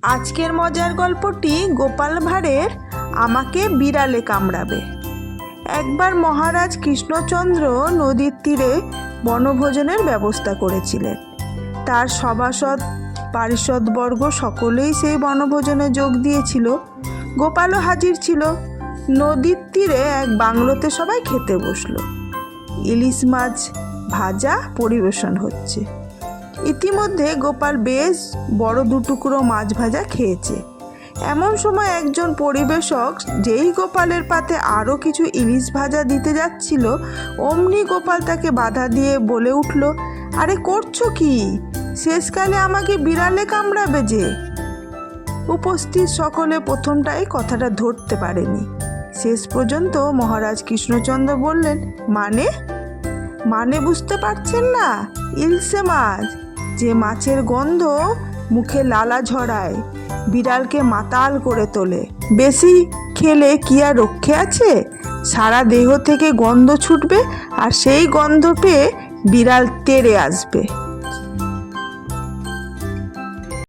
আজকের মজার গল্পটি গোপাল ভাঁড়ের আমাকে বিড়ালে কামড়াবে। একবার মহারাজ কৃষ্ণচন্দ্র নদীর তীরে বনভোজনের ব্যবস্থা করেছিলেন। তার সভাসদ পারিষদবর্গ সকলেই সেই বনভোজনে যোগ দিয়েছিল। গোপালও হাজির ছিল। নদীর তীরে এক বাংলোতে সবাই খেতে বসলো। ইলিশ মাছ ভাজা পরিবেশন হচ্ছে। ইতিমধ্যে গোপাল বেশ বড় দুটুকরো মাছ ভাজা খেয়েছে। এমন সময় একজন পরিবেশক যেই গোপালের পাতে আরও কিছু ইলিশ ভাজা দিতে যাচ্ছিল, অমনি গোপাল তাকে বাধা দিয়ে বলে উঠল, আরে করছো কি? শেষকালে আমাকে বিড়ালে কামড়াবে যে। উপস্থিত সকলে প্রথমটাই কথাটা ধরতে পারেনি। শেষ পর্যন্ত মহারাজ কৃষ্ণচন্দ্র বললেন, মানে বুঝতে পারছেন না? ইলশে মাছ, যে মাছের গন্ধ মুখে লালা ঝরায়, বিড়ালকে মাতাল করে তোলে। বেশি খেলে কি আর রক্ষে আছে? সারা দেহ থেকে গন্ধ ছুটবে আর সেই গন্ধ পেয়ে বিড়াল তেড়ে আসবে।